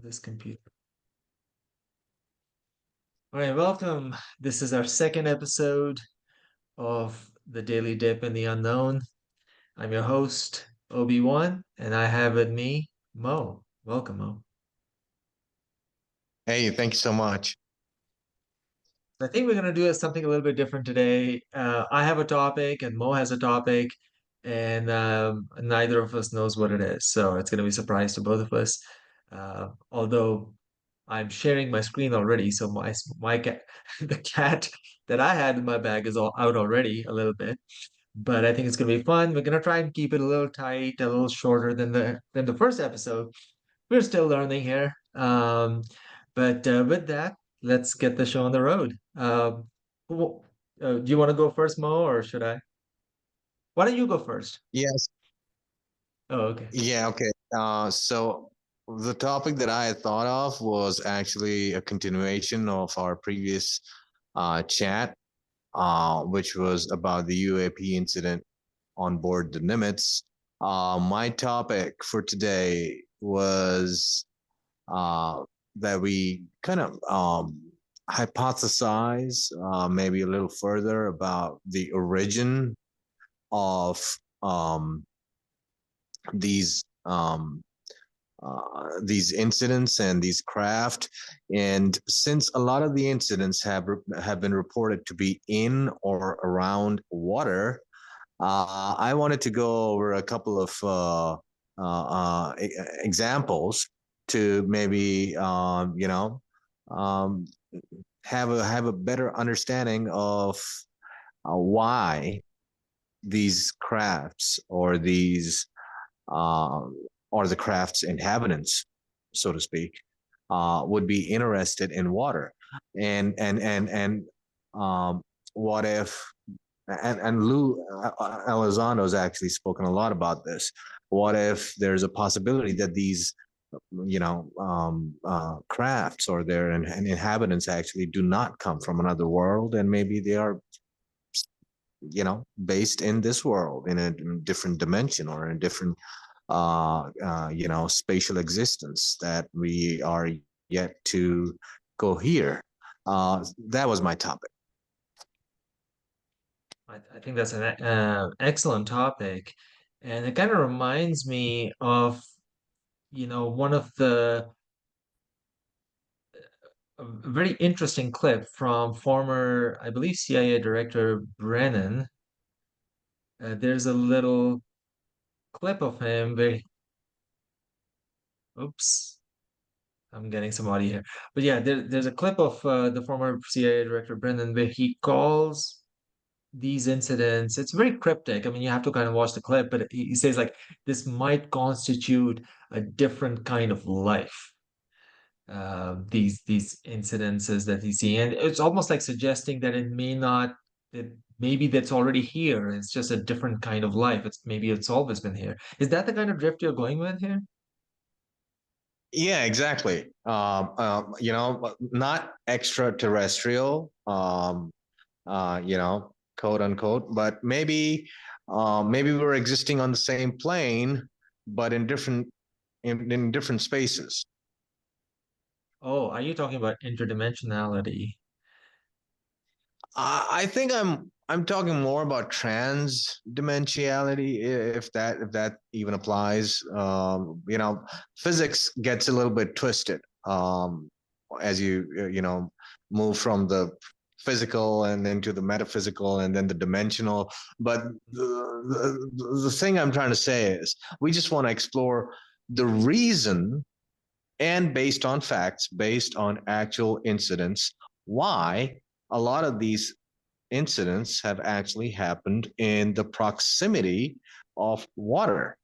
This computer. All right, welcome. This is our second episode of the Daily Dip in the Unknown. I'm your host, Obi-Wan, and I have with me Mo. Welcome, Mo. Hey, thank you so much. I think we're going to do something a little bit different today. I have a topic, and Mo has a topic, and neither of us knows what it is. So it's going to be a surprise to both of us. Although I'm sharing my screen already, so my cat, the cat that I had in my bag is all out already a little bit. But I think it's gonna be fun. We're gonna try and keep it a little tight, a little shorter than the first episode. We're still learning here. But with that, let's get the show on the road. Who- do you want to go first, Mo, or should I? Why don't you go first? Yes. Oh, okay. Yeah, okay. So the topic that I had thought of was actually a continuation of our previous chat, which was about the UAP incident on board the Nimitz. My topic for today was uh, that we kind of hypothesize maybe a little further about the origin of um, these these incidents and these craft. And since a lot of the incidents have been reported to be in or around water, I wanted to go over a couple of examples to maybe um, have a better understanding of why these crafts um, or the craft's inhabitants, so to speak, would be interested in water. And um, what if and Lou Elizondo's actually spoken a lot about this. What if there's a possibility that these crafts or their inhabitants actually do not come from another world, and maybe they are based in this world in a different dimension or in a different spatial existence that we are yet to cohere. That was my topic. I think that's an excellent topic, and it kind of reminds me of one of the a very interesting clip from former, I believe, CIA Director Brennan. There's a little clip of him where, oops, I'm getting some audio here. But yeah, there's a clip of the former CIA Director Brennan where he calls these incidents. It's very cryptic. I mean, you have to kind of watch the clip, but he says like this might constitute a different kind of life. These incidences that you see, and it's almost like suggesting that it may not that maybe that's already here. It's just a different kind of life. It's always been here. Is that the kind of drift you're going with here? Yeah, exactly. Not extraterrestrial, quote unquote, but maybe we're existing on the same plane, but in different spaces. Oh, are you talking about interdimensionality? I think I'm talking more about transdimensionality, if that even applies. Physics gets a little bit twisted as you move from the physical and into the metaphysical and then the dimensional. But the thing I'm trying to say is we just want to explore the reason, and based on facts, based on actual incidents, why a lot of these incidents have actually happened in the proximity of water,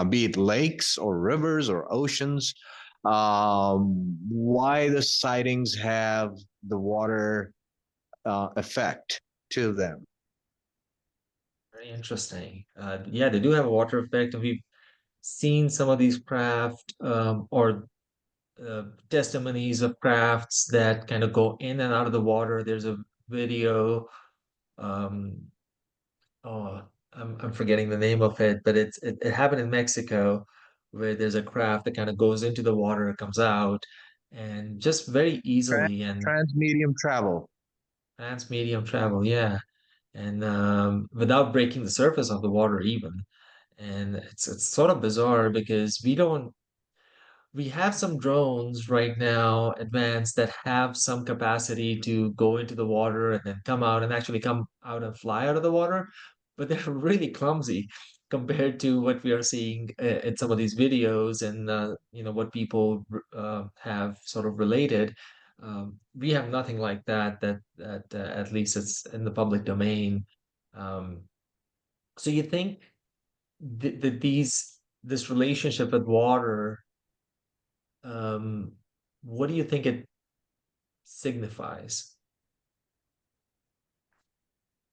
be it lakes or rivers or oceans. Why the sightings have the water effect to them. Very interesting. Yeah, they do have a water effect, and we've seen some of these craft or testimonies of crafts that kind of go in and out of the water. There's a video. Um, oh, I'm forgetting the name of it, but it happened in Mexico, where there's a craft that kind of goes into the water, comes out, and just very easily and Transmedium travel. medium travel, yeah, and without breaking the surface of the water even. And it's sort of bizarre because we have some drones right now, advanced, that have some capacity to go into the water and then come out and actually come out and fly out of the water, but they're really clumsy compared to what we are seeing in some of these videos and what people have sort of related. We have nothing like that. At least it's in the public domain. Um, so you think that this relationship with water, um, what do you think it signifies?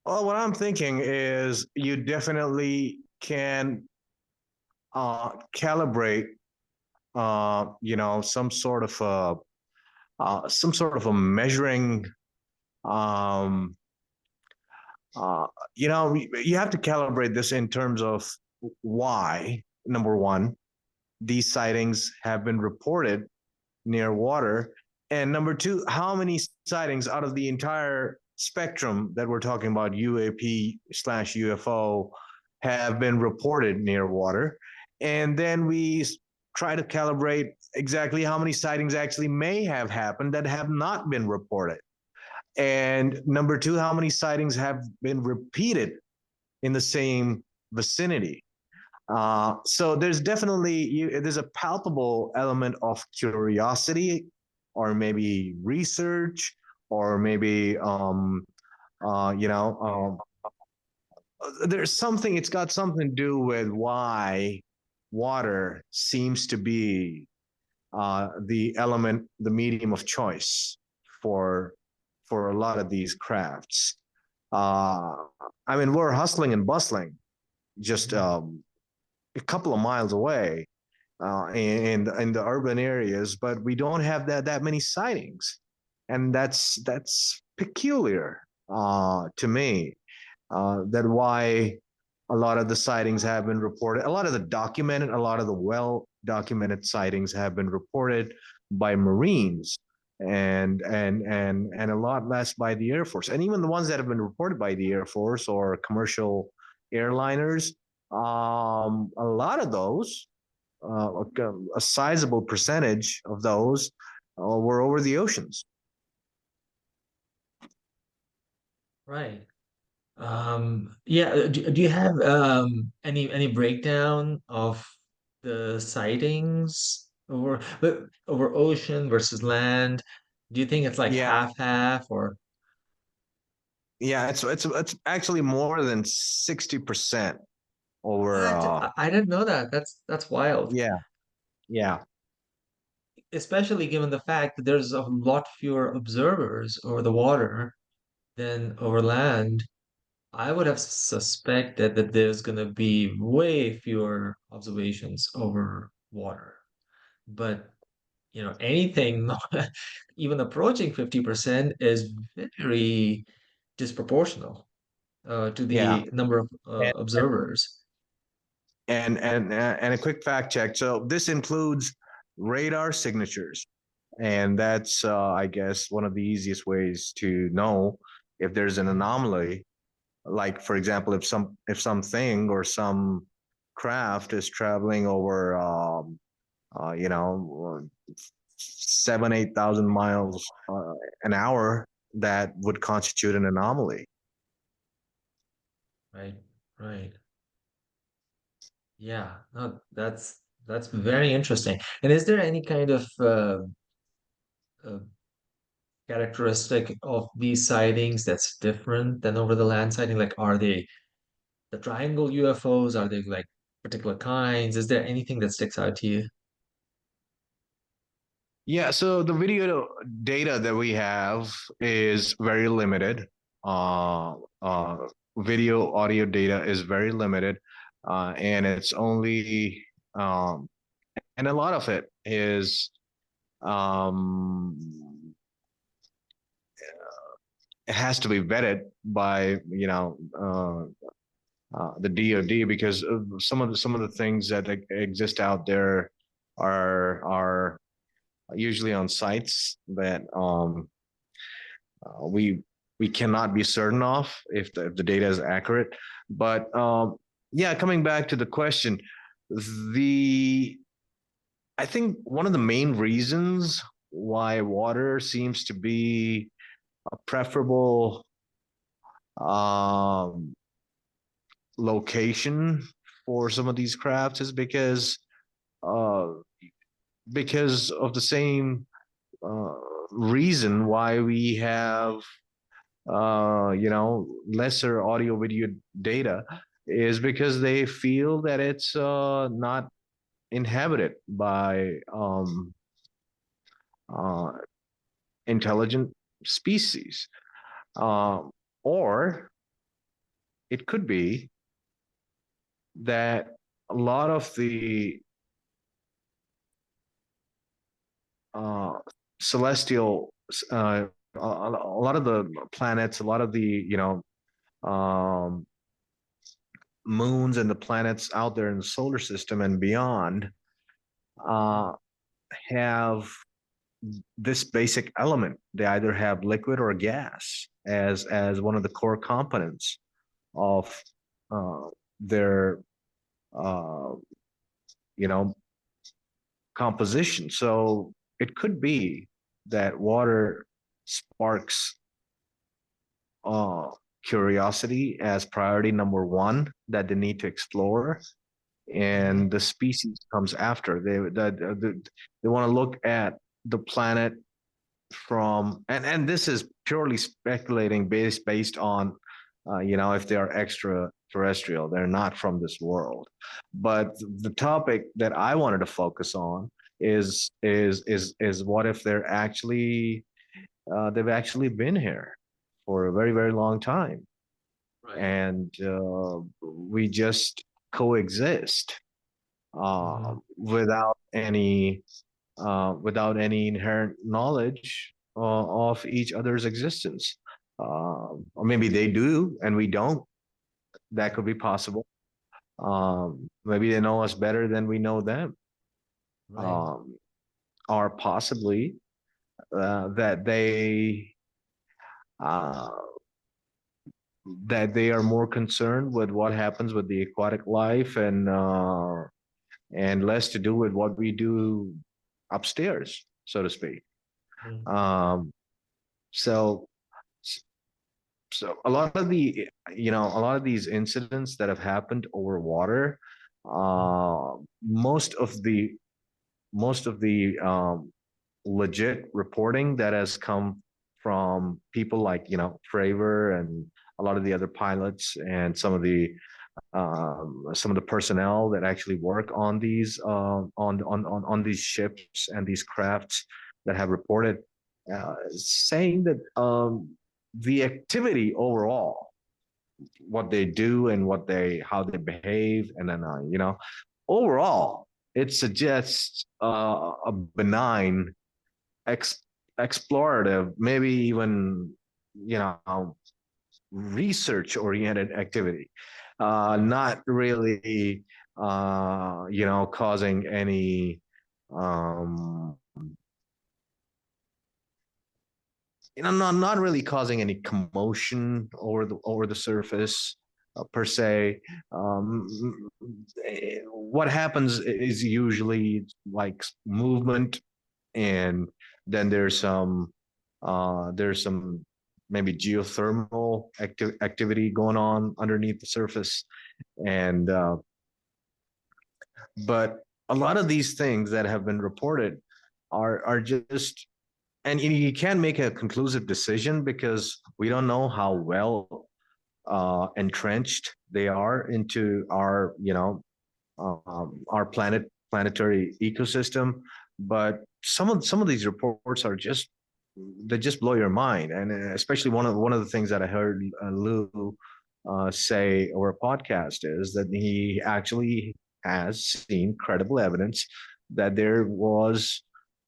Well, what I'm thinking is you definitely can calibrate, some sort of a measuring. Um, uh, you have to calibrate this in terms of why. Number one, these sightings have been reported near water, and number two, how many sightings out of the entire spectrum that we're talking about, UAP slash UFO, have been reported near water. And then we try to calibrate exactly how many sightings actually may have happened that have not been reported. And number two, how many sightings have been repeated in the same vicinity. So there's definitely there's a palpable element of curiosity, or maybe research, or maybe uh, you know there's something. It's got something to do with why water seems to be the element, the medium of choice for a lot of these crafts. Uh, I mean, we're hustling and bustling just Mhm. a couple of miles away in the urban areas, but we don't have that many sightings, and that's peculiar to me. That why a lot of the sightings have been reported. A lot of the well documented sightings have been reported by Marines, and a lot less by the Air Force. And even the ones that have been reported by the Air Force or commercial airliners, a lot of those, a sizable percentage of those, were over the oceans. Right. Yeah, do you have any breakdown of the sightings over ocean versus land? Do you think it's like Yeah, half half or yeah, it's actually more than 60% over. what? I didn't know that. That's wild. Yeah, yeah, Especially given the fact that there's a lot fewer observers over the water than over land. I would have suspected that there's going to be way fewer observations over water. But, anything even approaching 50% is very disproportional to yeah. the number of And observers. and a quick fact check. So this includes radar signatures, and that's I guess one of the easiest ways to know if there's an Mhm. anomaly. Like for example, if something or some craft is traveling over, 7,000 to 8,000 miles an hour, that would constitute an anomaly. Right, right. Yeah, no, that's very interesting. And is there any kind of uh, characteristic of these sightings that's different than over the land sighting? Like, are they the triangle UFOs? Are they like particular kinds? Is there anything that sticks out to you? Yeah, so the video data that we have is very limited. Uh, uh, Video audio data is very limited, and it's only and a lot of it is, um, it has to be vetted by the DoD, because of some of the things that exist out there are usually on sites that we cannot be certain of if the data is accurate. But yeah, coming back to the question, the I think one of the main reasons why water seems to be a preferable um, location for some of these crafts is uh, because of the same uh, reason why we have lesser audio video data, is because they feel that it's not inhabited by uh, intelligent species. Um, or it could be that a lot of the uh, celestial, a lot of the planets, a lot of the, um, moons and the planets out there in the solar system and beyond uh, have this basic element. They either have liquid or gas as one of the core components of uh, their uh, you know composition. So it could be that water sparks uh, curiosity as priority number one that they need to explore, Mhm. and the species comes after. They want to look at the planet from, and this is purely speculating based on if they are extraterrestrial, they're not from this world. But the topic that I wanted to focus on is what if they've actually been here for a very, very long time, Right. and we just coexist Mhm. without any inherent knowledge of each other's existence. Or maybe they do and we don't. That could be possible. Maybe they know us better than we know them. Right. Um, or possibly that uh, they are more concerned with what happens with the aquatic life, and less to do with what we do upstairs, so to speak. Mhm. Um, so so a lot of these incidents that have happened over water, Mhm. most of the legit reporting that has come from people like Fravor and a lot of the other pilots and some of the personnel that actually work on these on these ships and these crafts that have reported, saying that the activity overall, what they do and how they behave, and then overall, it suggests a benign, ex- explorative, maybe even research oriented activity, not really causing any um, not really causing any commotion over the surface per se. Um, what happens is usually like movement, and then there's some maybe geothermal activity going on underneath the surface, and but a lot of these things that have been reported are just, and you can't make a conclusive decision because we don't know how well entrenched they are into our planetary ecosystem. But some of these reports are just, they just blow your mind, and especially one of the things that I heard Lou say over a podcast is that he actually has seen credible evidence that there was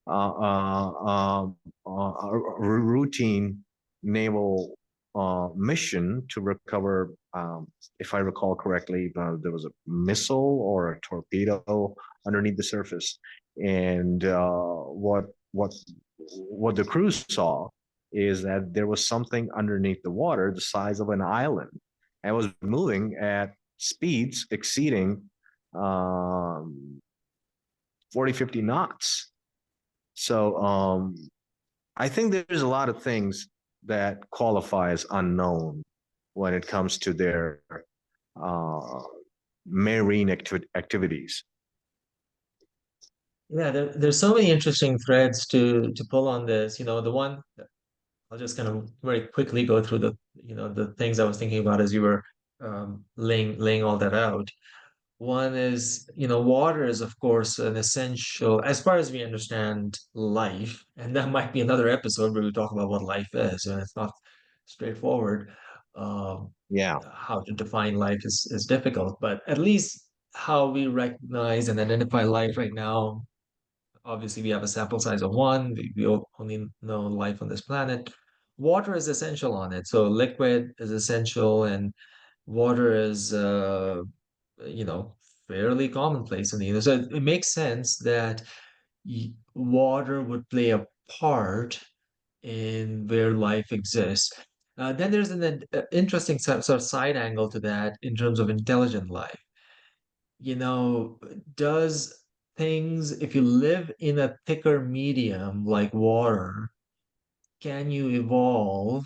a routine naval mission to recover, if I recall correctly, there was a missile or a torpedo underneath the surface, and what the crew saw is that there was something underneath the water the size of an island, and was moving at speeds exceeding um, 40, 50 knots. So I think there's a lot of things that qualify as unknown when it comes to their uh, marine activities. Yeah, there's so many interesting threads to pull on this. The one I'll just kind of very quickly go through the things I was thinking about as you were laying all that out. One is, water is, of course, an essential, as far as we understand life, and that might be another episode where we talk about what life is, and it's not straightforward. Um, Yeah. how to define life is difficult, but at least how we recognize and identify life right now, obviously we have a sample size of one. We only know life on this planet. Water is essential on it. So liquid is essential, and water is you know, fairly commonplace in the universe. So it makes sense that water would play a part in where life exists. Then there's an interesting sort of side angle to that in terms of intelligent life. You know, does things, if you live in a thicker medium like water, can you evolve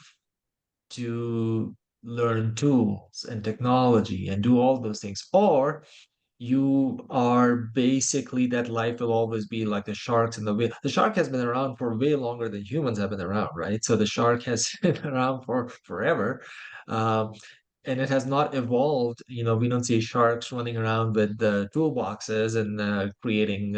to learn tools and technology and do all those things? Or you are basically that life will always be like the sharks and the whale. The shark has been around for way longer than humans have been around, right? So the shark has been around for forever. Um, and it has not evolved. We don't see sharks running around with toolboxes and creating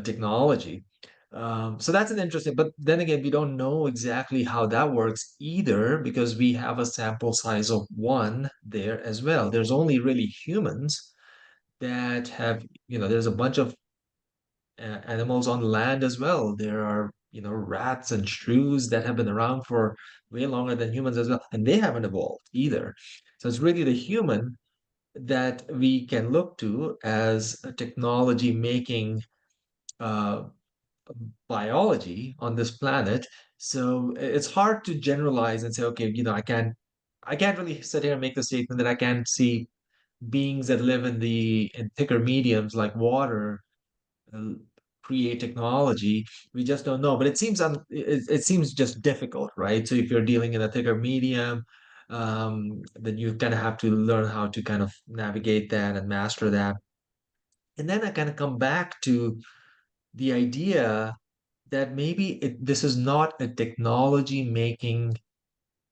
technology. So that's an interesting, but then again, we don't know exactly how that works either because we have a sample size of one there as well. There's only really humans that have, there's a bunch of animals on land as well. There are, rats and shrews that have been around for way longer than humans as well, and they haven't evolved either. So it's really the human that we can look to as a technology making uh, biology on this planet. So it's hard to generalize and say, okay, I can't really sit here and make the statement that I can't see beings that live in thicker mediums like water uh, create technology. We just don't know. But it seems just difficult, right? So if you're dealing in a thicker medium, then you kind of have to learn how to kind of navigate that and master that. And then I kind of come back to the idea that maybe this is not a technology making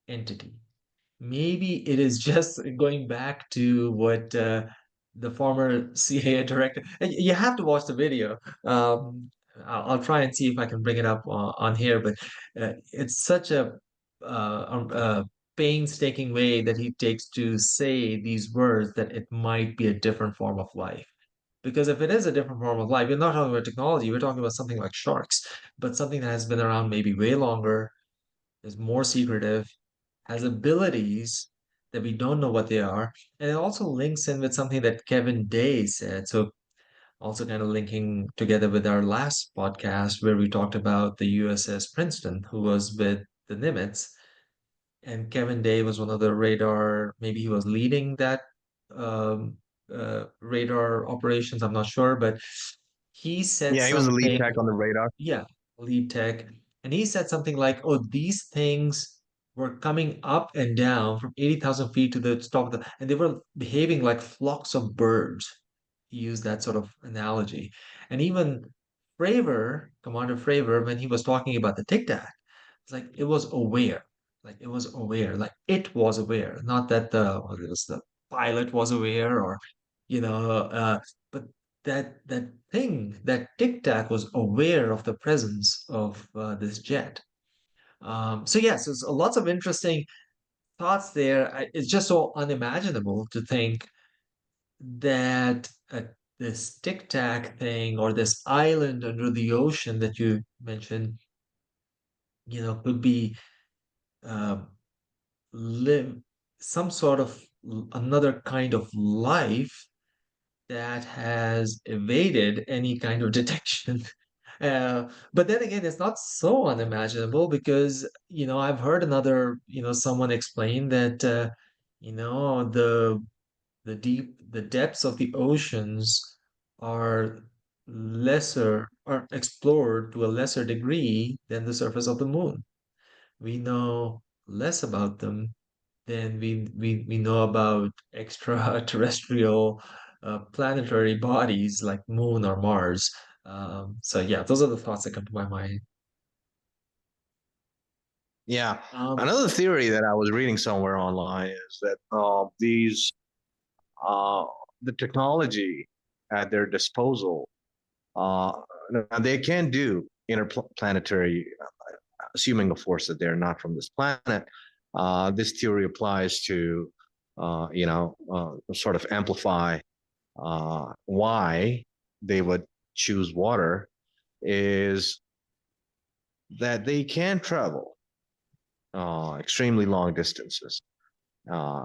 entity. Maybe it is just going back to what the former CIA director. And you have to watch the video. I'll try and see if I can bring it up on here, but it's such a painstaking way that he takes to say these words that it might be a different form of life. Because if it is a different form of life, we're not talking about technology, we're talking about something like sharks, but something that has been around maybe way longer, is more secretive, has abilities that we don't know what they are. And it also links in with something that Kevin Day said. So, also kind of linking together with our last podcast where we talked about the USS Princeton, who was with the Nimitz. And Kevin Day was one of the radar, maybe he was leading that um, radar operations. I'm not sure, but he said Yeah, he was the lead something, tech on the radar. yeah, lead tech. And he said something like, oh, these things were coming up and down from 80,000 feet to the top of and they were behaving like flocks of birds. He used that sort of analogy. And even Commander Fravor, when he was talking about the Tic Tac, it's like it was aware. Like it was aware. Like it was aware. Not that it was the pilot was aware or, but that Tic Tac was aware of the presence of this jet. So yes, there's lots of interesting thoughts there. It's just so unimaginable to think that this Tic Tac thing or this island under the ocean that you mentioned, could be um, live some sort of another kind of life that has evaded any kind of detection. But then again, it's not so unimaginable because, I've heard someone explain that, the depths of the oceans are are explored to a lesser degree than the surface of the moon. We know less about them than we know about extraterrestrial planetary bodies like Moon or Mars. So yeah, those are the thoughts that come to my mind. Yeah. Um, Another theory that I was reading somewhere online is that uh, the technology at their disposal, uh, now they can do interplanetary, assuming, of course, that they're not from this planet. This theory applies to, sort of amplify why they would choose water is that they can travel extremely long distances,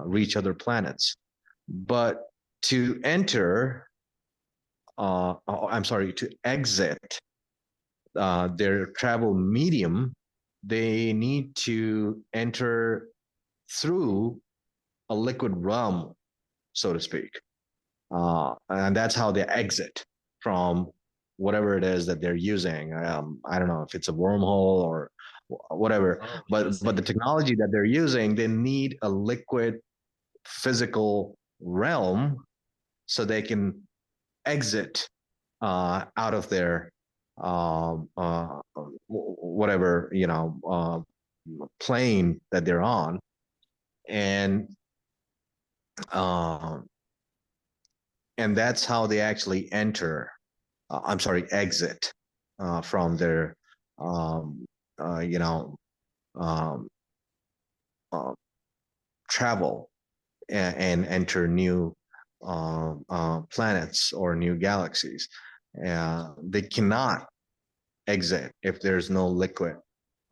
reach other planets. But to enter, I'm sorry, to exit their travel medium, they need to enter through a liquid realm, so to speak. And that's how they exit from whatever it is that they're using. I don't know if it's a wormhole or whatever, oh, but the interesting. technology that they're using, they need a liquid physical realm so they can exit out of their whatever plane that they're on, and uh, and that's how they actually enter. I'm sorry, exit from their um, uh, you know um, uh, travel and enter new planets or new galaxies. They cannot exit if there's no liquid,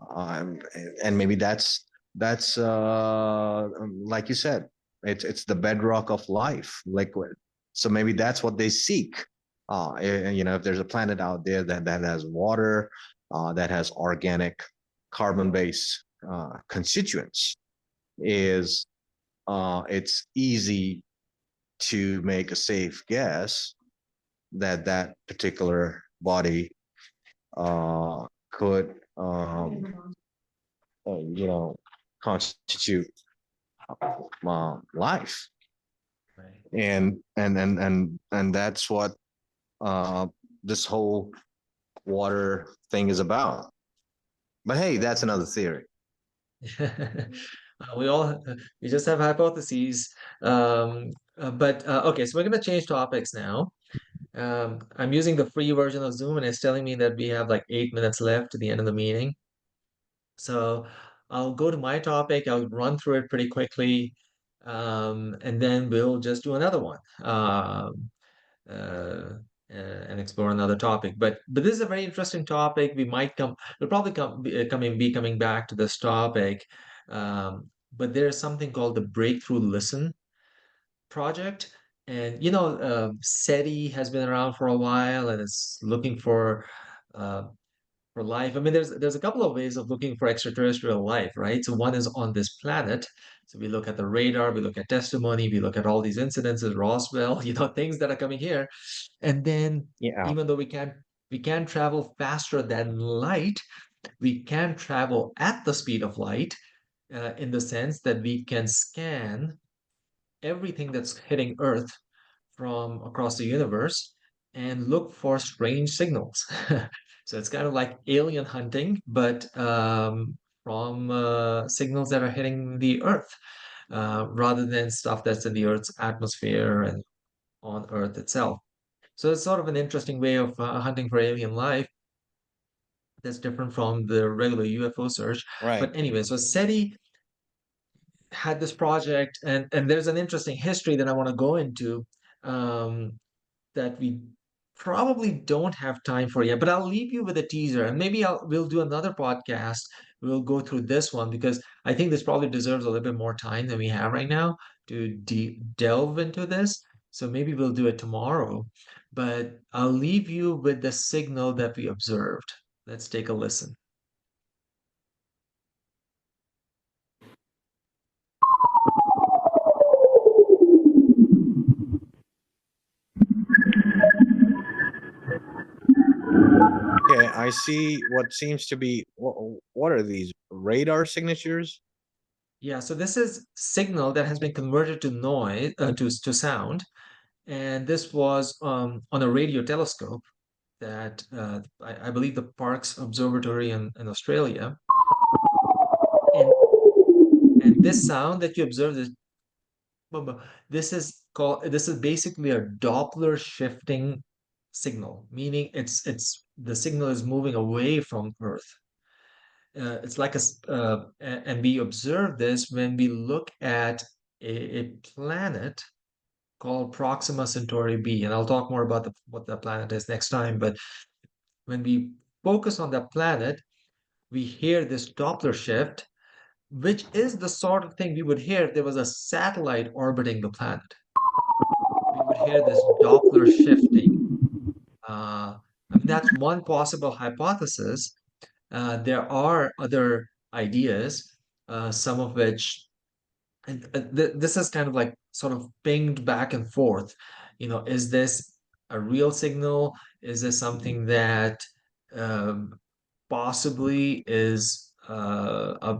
um, and maybe that's like you said, it's the bedrock of life, liquid. So maybe that's what they seek. If there's a planet out there that has water, that has organic carbon-based constituents, is it's easy to make a safe guess that that particular body could you know constitute life, Right. and that's what uh, this whole water thing is about. But hey, that's another theory. We all we just have hypotheses. But okay, so we're gonna change topics now. I'm using the free version of Zoom, and it's telling me that we have like 8 minutes left to the end of the meeting. So I'll go to my topic. I'll run through it pretty quickly, and then we'll just do another one, and explore another topic. But this is a very interesting topic. We'll probably be coming back to this topic. But there's something called the Breakthrough Listen project. And SETI has been around for a while and it's looking uh, for life. I mean, there's a couple of ways of looking for extraterrestrial life, right? So one is on this planet. So we look at the radar, we look at testimony, we look at all these incidences, Roswell, things that are coming here. And then Yeah. even though we can travel faster than light, we can travel at the speed of light, in the sense that we can scan everything that's hitting Earth from across the universe and look for strange signals. So it's kind of like alien hunting, but from signals that are hitting the Earth, rather than stuff that's in the Earth's atmosphere and on Earth itself. So it's sort of an interesting way of hunting for alien life that's different from the regular UFO search. Right. But anyway, so SETI had this project, and there's an interesting history that I want to go into, um, that we probably don't have time for yet, but I'll leave you with a teaser, and maybe we'll do another podcast. We'll go through this one because I think this probably deserves a little bit more time than we have right now to delve into this. So maybe we'll do it tomorrow. But I'll leave you with the signal that we observed. Let's take a listen. Okay, I see what seems to be what are these radar signatures? Yeah, so this is signal that has been converted to noise to sound, and this was on a radio telescope that I believe the Parkes Observatory in Australia. And and this sound that you observe is this is basically a Doppler shifting signal, meaning the signal is moving away from Earth. It's like and we observe this when we look at a planet called Proxima Centauri b, and I'll talk more about what that planet is next time. But when we focus on that planet, we hear this Doppler shift, which is the sort of thing we would hear if there was a satellite orbiting the planet. We would hear this Doppler shifting. I mean, that's one possible hypothesis. There are other ideas, some of which, and this is kind of like sort of pinged back and forth. Is this a real signal? Is this something that um, possibly is a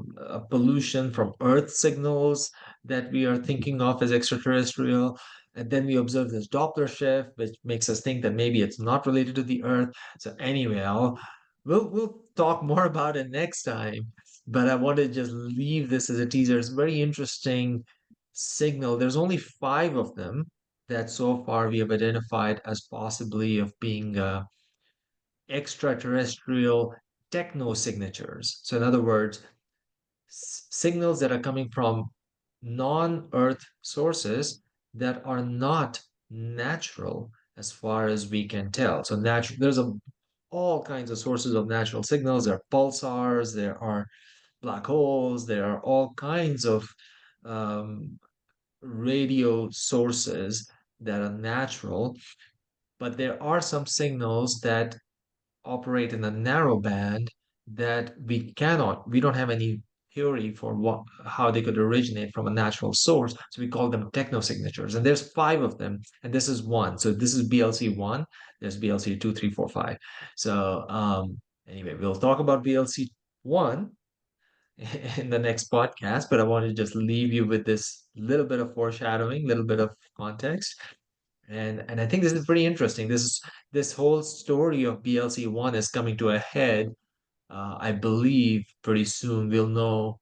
pollution from Earth signals that we are thinking of as extraterrestrial? And then we observe this Doppler shift, which makes us think that maybe it's not related to the Earth. So anyway, we'll talk more about it next time. But I want to just leave this as a teaser. It's a very interesting signal. There's only five of them that so far we have identified as possibly of being extraterrestrial technosignatures. So, in other words, signals that are coming from non-Earth sources that are not natural as far as we can tell. So, there's all kinds of sources of natural signals. There are pulsars, there are black holes, there are all kinds of um, radio sources that are natural, but there are some signals that operate in a narrow band that we don't have any theory for how they could originate from a natural source. So we call them technosignatures. And there's five of them, and this is one. So this is BLC one, there's BLC two, three, four, five. So anyway, we'll talk about BLC one in the next podcast, but I want to just leave you with this little bit of foreshadowing, little bit of context. And I think this is pretty interesting. This whole story of BLC one is coming to a head. I believe pretty soon we'll know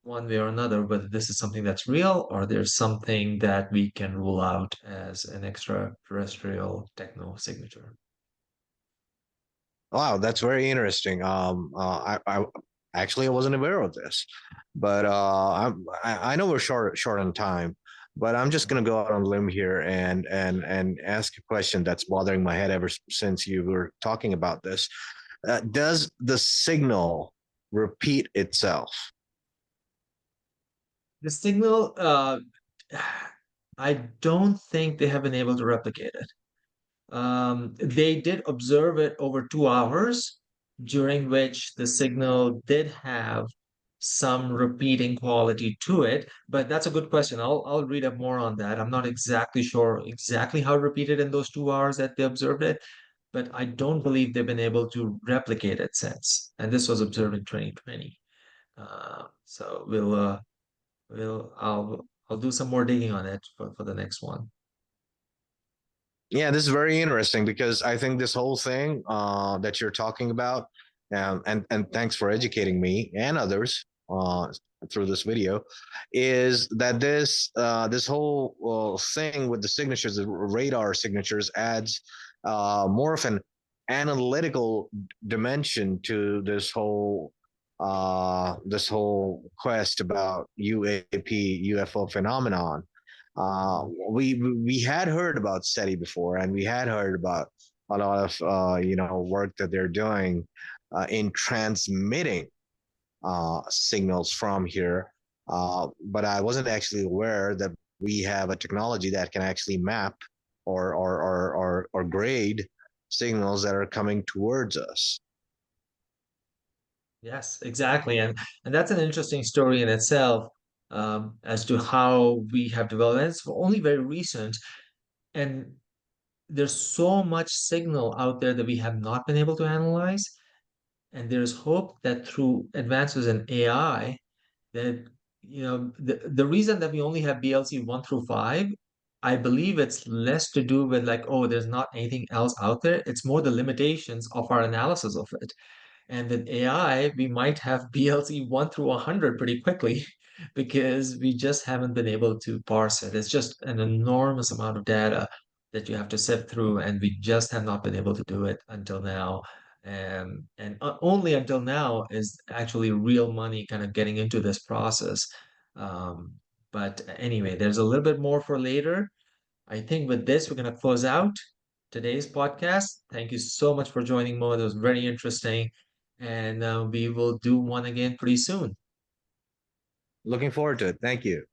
one way or another whether this is something that's real or there's something that we can rule out as an extraterrestrial techno signature. Wow, that's very interesting. I actually I wasn't aware of this, but I know we're short on time, but I'm just gonna go out on a limb here and ask a question that's bothering my head ever since you were talking about this. Does the signal repeat itself? The signal, I don't think they have been able to replicate it. They did observe it over 2 hours, during which the signal did have some repeating quality to it. But that's a good question. I'll read up more on that. I'm not exactly sure exactly how it repeated in those 2 hours that they observed it, but I don't believe they've been able to replicate it since. And this was observed in 2020. So I'll do some more digging on it for the next one. Yeah, this is very interesting because I think this whole thing that you're talking about, and thanks for educating me and others through this video, is that this whole thing with the signatures, the radar signatures, adds more of an analytical dimension to this whole quest about UAP UFO phenomenon. We had heard about SETI before, and we had heard about a lot of work that they're doing in transmitting signals from here. But I wasn't actually aware that we have a technology that can actually map or grade signals that are coming towards us. Yes, exactly. And that's an interesting story in itself, as to how we have developed. And it's only very recent. And there's so much signal out there that we have not been able to analyze. And there's hope that through advances in AI, that the reason that we only have BLC 1 through 5, I believe it's less to do with like, oh, there's not anything else out there. It's more the limitations of our analysis of it. And with AI, we might have BLC 1 through 100 pretty quickly because we just haven't been able to parse it. It's just an enormous amount of data that you have to sift through, and we just have not been able to do it until now. And only until now is actually real money kind of getting into this process. Um, but anyway, there's a little bit more for later. I think with this, we're going to close out today's podcast. Thank you so much for joining, Mo. That was very interesting. And we will do one again pretty soon. Looking forward to it. Thank you.